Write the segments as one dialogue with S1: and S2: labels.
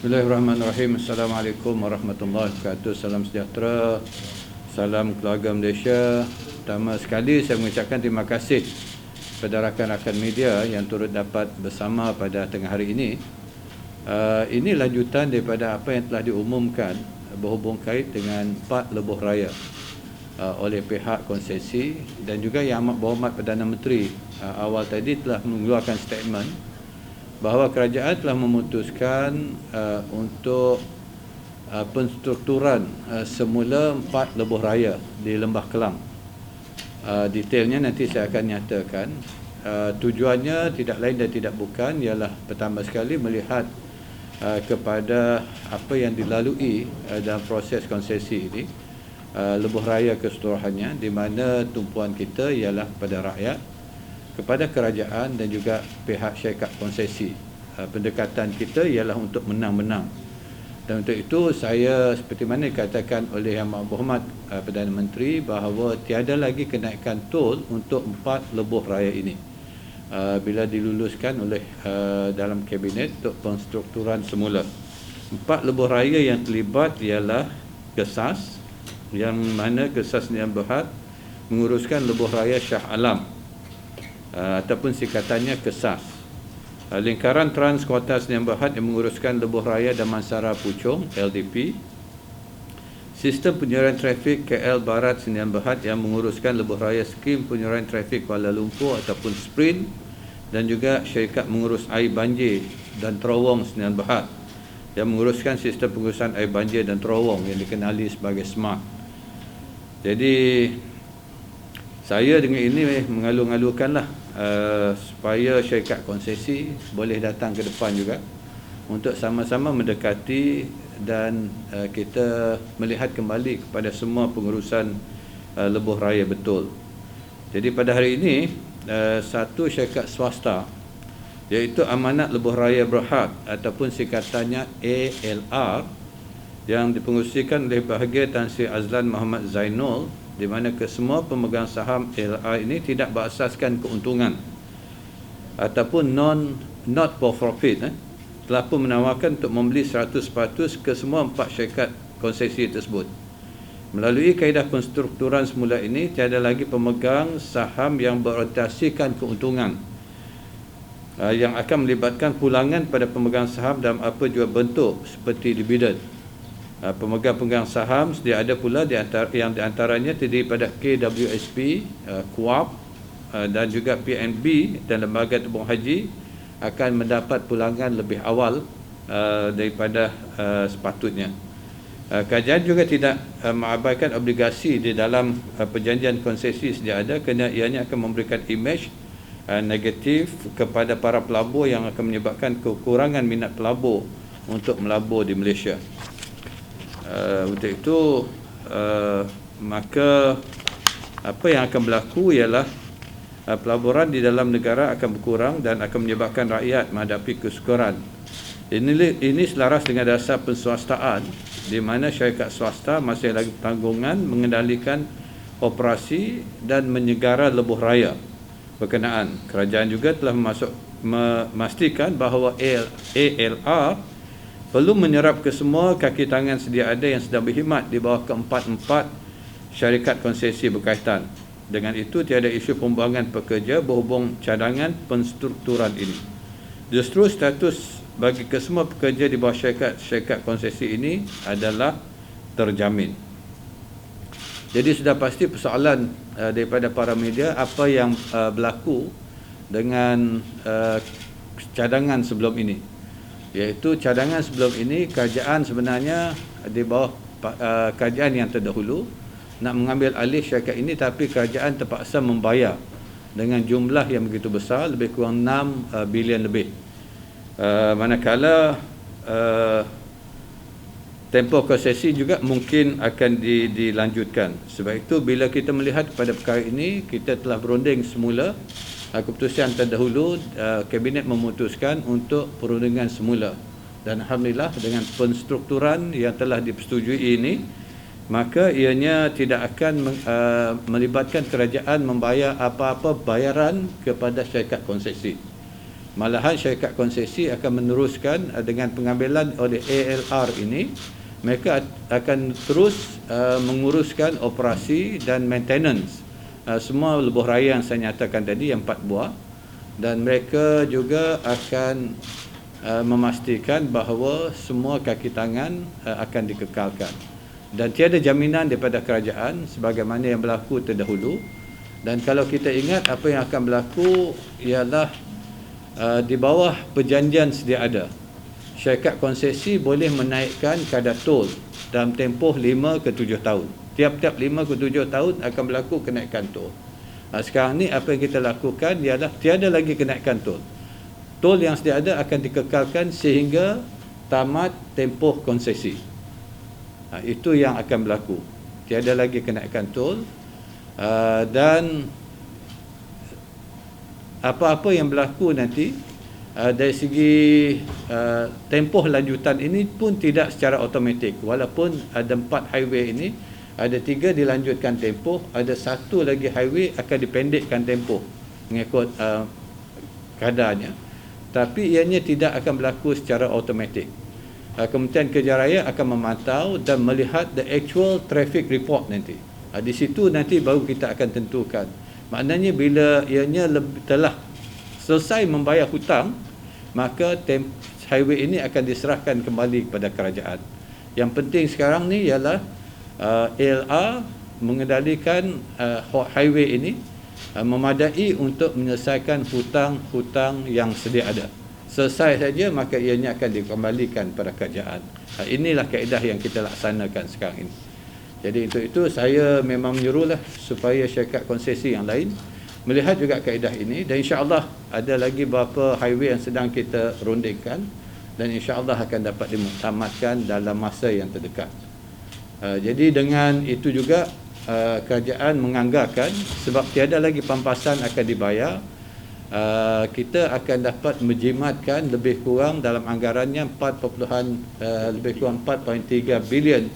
S1: Bismillahirrahmanirrahim. Assalamualaikum warahmatullahi wabarakatuh. Salam sejahtera. Salam keluarga Malaysia. Pertama sekali saya mengucapkan terima kasih kepada rakan-rakan media yang turut dapat bersama pada tengah hari ini. Ini lanjutan daripada apa yang telah diumumkan berhubung kait dengan 4 lebuh raya oleh pihak konsesi, dan juga Yang Amat Berhormat Perdana Menteri awal tadi telah mengeluarkan statement bahawa kerajaan telah memutuskan untuk penstrukturan semula 4 lebuh raya di Lembah Kelang. Detailnya nanti saya akan nyatakan. Tujuannya tidak lain dan tidak bukan ialah pertama sekali melihat kepada apa yang dilalui dalam proses konsesi ini, lebuh raya keseluruhannya, di mana tumpuan kita ialah pada rakyat, kepada kerajaan dan juga pihak syarikat konsesi. Pendekatan kita ialah untuk menang-menang. Dan untuk itu saya, seperti mana dikatakan oleh Yang Amat Berhormat Perdana Menteri, bahawa tiada lagi kenaikan tol untuk 4 lebuh raya ini bila diluluskan oleh dalam kabinet untuk penstrukturan semula. 4 lebuh raya yang terlibat ialah Gesas, yang mana Gesas Sdn Bhd menguruskan lebuh raya Shah Alam, ataupun singkatannya Kesas. Lingkaran Trans Kota Sdn Bhd yang menguruskan lebuh raya Damansara Puchong LDP. Sistem Penyurian Trafik KL Barat Sdn Bhd yang menguruskan lebuh raya Skim Penyurian Trafik Kuala Lumpur ataupun SPRINT, dan juga syarikat mengurus air banjir dan terowong Sdn Bhd yang menguruskan sistem pengurusan air banjir dan terowong yang dikenali sebagai SMART. Jadi saya dengan ini mengalu-alukanlah supaya syarikat konsesi boleh datang ke depan juga untuk sama-sama mendekati dan kita melihat kembali kepada semua pengurusan lebuh raya betul. Jadi pada hari ini satu syarikat swasta, iaitu Amanat Lebuh Raya Berhad ataupun singkatannya ALR, yang dipengerusikan oleh Bahagia Tan Sri Azlan Muhammad Zainul, di mana kesemua pemegang saham ALR ini tidak berasaskan keuntungan ataupun not for profit, telah pun menawarkan untuk membeli 100% ke semua 4 syarikat konsesi tersebut. Melalui kaedah penstrukturan semula ini, tiada lagi pemegang saham yang berorientasikan keuntungan yang akan melibatkan pulangan pada pemegang saham dalam apa jua bentuk seperti dividen. Pemegang-pemegang saham sedia ada pula yang diantaranya terdiri pada KWSP, KUAP dan juga PNB dan Lembaga Tabung Haji akan mendapat pulangan lebih awal daripada sepatutnya. Kajian juga tidak mengabaikan obligasi di dalam perjanjian konsesi sedia ada, kerana ianya akan memberikan imej negatif kepada para pelabur yang akan menyebabkan kekurangan minat pelabur untuk melabur di Malaysia. Untuk itu maka apa yang akan berlaku ialah pelaburan di dalam negara akan berkurang dan akan menyebabkan rakyat menghadapi kesukaran. Ini selaras dengan dasar penswastaan, di mana syarikat swasta masih lagi tanggungan mengendalikan operasi dan menyegara lebuh raya berkenaan. Kerajaan juga telah memastikan bahawa ALR perlu menyerap ke semua kaki tangan sedia ada yang sedang berkhidmat di bawah keempat-empat syarikat konsesi berkaitan. Dengan itu, tiada isu pembuangan pekerja berhubung cadangan penstrukturan ini. Justru status bagi kesemua pekerja di bawah syarikat konsesi ini adalah terjamin. Jadi sudah pasti persoalan daripada para media apa yang berlaku dengan cadangan sebelum ini. Iaitu cadangan sebelum ini, kerajaan sebenarnya di bawah kerajaan yang terdahulu nak mengambil alih syarikat ini, tapi kerajaan terpaksa membayar dengan jumlah yang begitu besar, lebih kurang 6 bilion lebih. Manakala tempoh konsesi juga mungkin akan dilanjutkan. Sebab itu bila kita melihat kepada perkara ini, kita telah berunding semula. Keputusan terdahulu kabinet memutuskan untuk perundingan semula, dan alhamdulillah dengan penstrukturan yang telah dipersetujui ini, maka ianya tidak akan melibatkan kerajaan membayar apa-apa bayaran kepada syarikat konsesi. Malahan syarikat konsesi akan meneruskan dengan pengambilan oleh ALR ini, mereka akan terus menguruskan operasi dan maintenance semua lebuh raya yang saya nyatakan tadi, yang 4 buah, dan mereka juga akan memastikan bahawa semua kaki tangan akan dikekalkan, dan tiada jaminan daripada kerajaan sebagaimana yang berlaku terdahulu. Dan kalau kita ingat, apa yang akan berlaku ialah di bawah perjanjian sedia ada, syarikat konsesi boleh menaikkan kadar tol dalam tempoh 5 ke 7 tahun. Tiap-tiap 5 ke 7 tahun akan berlaku kenaikan tol. Sekarang ni apa yang kita lakukan ialah tiada lagi kenaikan tol. Tol yang sedia ada akan dikekalkan sehingga tamat tempoh konsesi. Itu yang akan berlaku. Tiada lagi kenaikan tol, dan apa-apa yang berlaku nanti dari segi tempoh lanjutan ini pun tidak secara automatik. Walaupun ada 4 highway ini, ada 3 dilanjutkan tempoh, ada 1 lagi highway akan dipendekkan tempoh mengikut kadarnya, tapi ianya tidak akan berlaku secara automatik. Kementerian Kerja Raya akan memantau dan melihat the actual traffic report nanti. Di situ nanti baru kita akan tentukan. Maknanya bila ianya telah selesai membayar hutang, maka highway ini akan diserahkan kembali kepada kerajaan. Yang penting sekarang ni ialah ALR mengendalikan highway ini memadai untuk menyelesaikan hutang-hutang yang sedia ada. Selesai saja, maka ianya akan dikembalikan pada kerajaan. Inilah kaedah yang kita laksanakan sekarang ini. Jadi untuk itu saya memang menyuruhlah supaya syarikat konsesi yang lain melihat juga kaedah ini, dan insya-Allah ada lagi beberapa highway yang sedang kita rundingkan dan insya-Allah akan dapat dimuktamadkan dalam masa yang terdekat. Jadi dengan itu juga kerajaan menganggarkan, sebab tiada lagi pampasan akan dibayar, kita akan dapat menjimatkan lebih kurang dalam anggarannya 4.3 bilion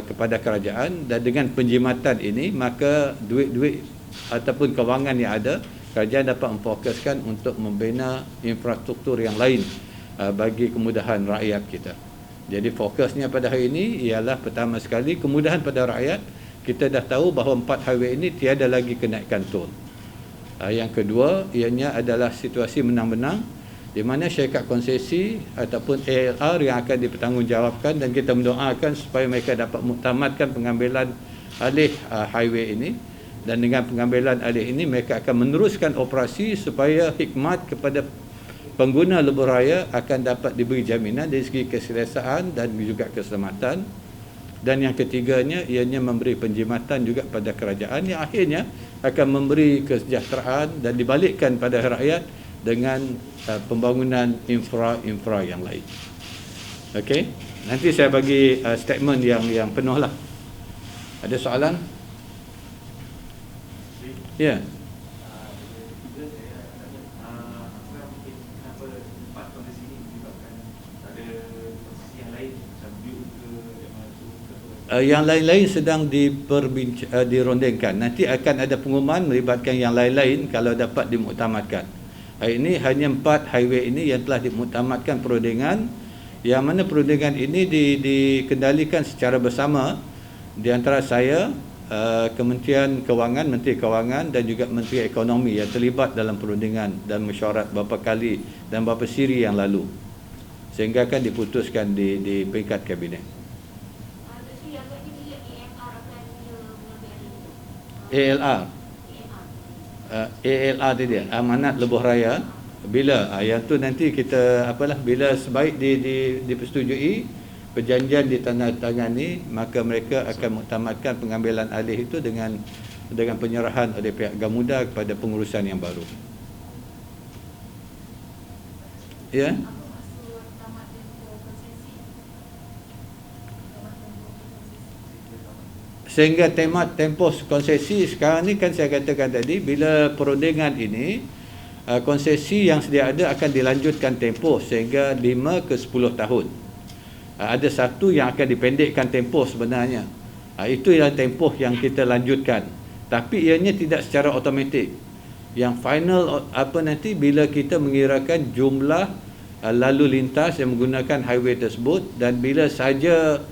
S1: kepada kerajaan. Dan dengan penjimatan ini, maka duit-duit ataupun kewangan yang ada, kerajaan dapat memfokuskan untuk membina infrastruktur yang lain bagi kemudahan rakyat kita. Jadi fokusnya pada hari ini ialah pertama sekali kemudahan pada rakyat. Kita dah tahu bahawa 4 highway ini tiada lagi kenaikan tol. Yang kedua, ianya adalah situasi menang-menang, di mana syarikat konsesi ataupun ALR yang akan dipertanggungjawabkan, dan kita mendoakan supaya mereka dapat muktamadkan pengambilan alih highway ini. Dan dengan pengambilan alih ini, mereka akan meneruskan operasi supaya khidmat kepada pengguna lebuh raya akan dapat diberi jaminan dari segi keselesaan dan juga keselamatan. Dan yang ketiganya, ianya memberi penjimatan juga pada kerajaan yang akhirnya akan memberi kesejahteraan dan dibalikkan pada rakyat dengan pembangunan infra yang lain. Okey, nanti saya bagi statement yang penuh lah. Ada soalan? Ya. Yeah. Yang lain-lain sedang dirondengkan. Nanti akan ada pengumuman melibatkan yang lain-lain kalau dapat dimuktamadkan. Hari ini hanya 4 highway ini yang telah dimuktamadkan perundingan, yang mana perundingan ini dikendalikan secara bersama di antara saya, Kementerian Kewangan, Menteri Kewangan dan juga Menteri Ekonomi yang terlibat dalam perundingan dan mesyuarat beberapa kali dan beberapa siri yang lalu, sehingga akan diputuskan di peringkat kabinet. ALR tadi, amanat lebuh raya. Bila yang tu nanti kita bila sebaik dipersetujui, perjanjian ditandatangani, maka mereka akan muktamadkan pengambilan alih itu dengan penyerahan oleh pihak Gamuda kepada pengurusan yang baru. Ya. Sehingga tempoh konsesi sekarang ni kan saya katakan tadi, bila perundingan ini konsesi yang sedia ada akan dilanjutkan tempoh sehingga 5 ke 10 tahun. Ada satu yang akan dipendekkan tempoh sebenarnya. Itu ialah tempoh yang kita lanjutkan. Tapi ianya tidak secara automatik. Yang final apa nanti bila kita mengirakan jumlah lalu lintas yang menggunakan highway tersebut, dan bila saja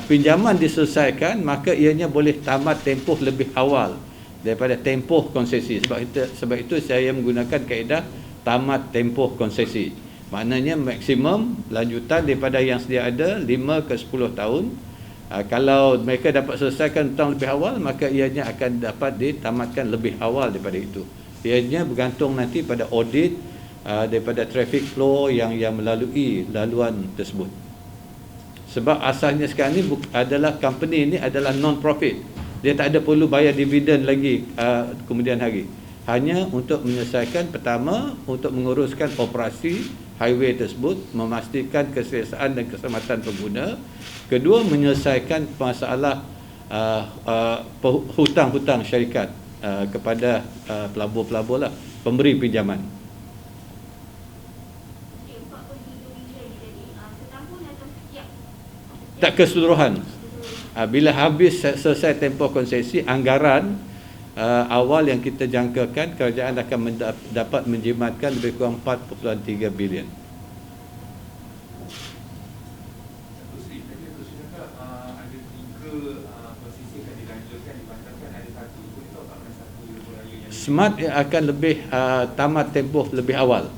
S1: pinjaman diselesaikan, maka ianya boleh tamat tempoh lebih awal daripada tempoh konsesi. Sebab itu saya menggunakan kaedah tamat tempoh konsesi. Maknanya maksimum lanjutan daripada yang sedia ada 5 ke 10 tahun. Kalau mereka dapat selesaikan hutang lebih awal, maka ianya akan dapat ditamatkan lebih awal daripada itu. Ianya bergantung nanti pada audit daripada traffic flow yang melalui laluan tersebut. Sebab asalnya sekarang ni adalah company ini adalah non-profit. Dia tak ada perlu bayar dividen lagi kemudian hari. Hanya untuk menyelesaikan, pertama, untuk menguruskan operasi highway tersebut, memastikan keselesaan dan keselamatan pengguna. Kedua, menyelesaikan masalah hutang-hutang syarikat kepada pelabur-pelabur lah, pemberi pinjaman. Tak keseluruhan. Bila habis selesai tempoh konsesi, anggaran awal yang kita jangkakan, kerajaan akan dapat menjimatkan lebih kurang 4.3 bilion. Smart akan lebih tamat tempoh lebih awal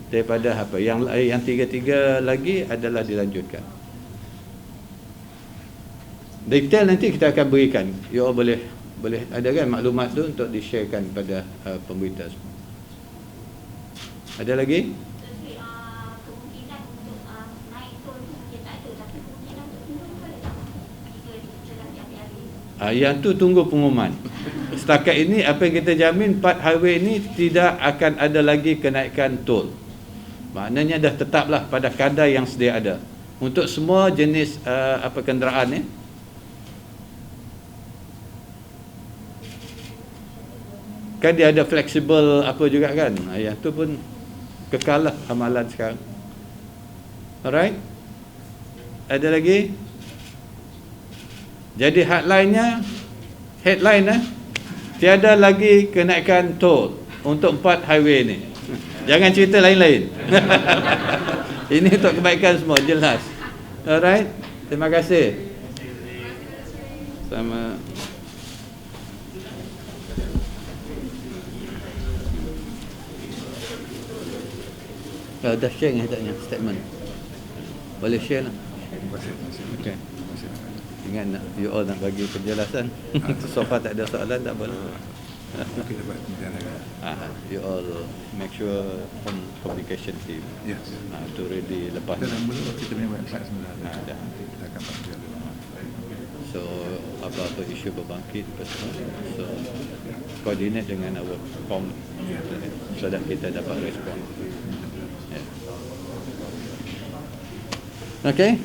S1: daripada apa yang tiga-tiga lagi adalah dilanjutkan. Detail nanti kita akan berikan. You all boleh ada kan maklumat tu untuk di-sharekan kepada pemberita semua. Ada lagi?
S2: Kemungkinan untuk naik tol mungkin tak ada, tapi kemungkinan untuk turun boleh tak? Jika dipercepat di hari-hari.
S1: Yang tu tunggu pengumuman. Setakat ini apa yang kita jamin, part highway ini tidak akan ada lagi kenaikan tol. Maknanya dah tetaplah pada kadar yang sedia ada untuk semua jenis kenderaan ni. Kan dia ada fleksibel apa juga kan. Yang tu pun kekal lah amalan sekarang. Alright. Ada lagi? Jadi headline tiada lagi kenaikan tol untuk 4 highway ni. Jangan cerita lain-lain. Ini untuk kebaikan semua, jelas. Alright. Terima kasih. Sama. Dah share ni taknya statement. Boleh share lah. Okay. Ingat you all nak bagi penjelasan. So far tak ada soalan, tak boleh. You all make sure on communication team.
S3: Yes.
S1: To ready lepas.
S3: Kita mula kita punya website sebenarnya. Kita akan bantu.
S1: So apa-apa isu berbangkit semua. So coordinate dengan our com so that kita dapat respon. Okay.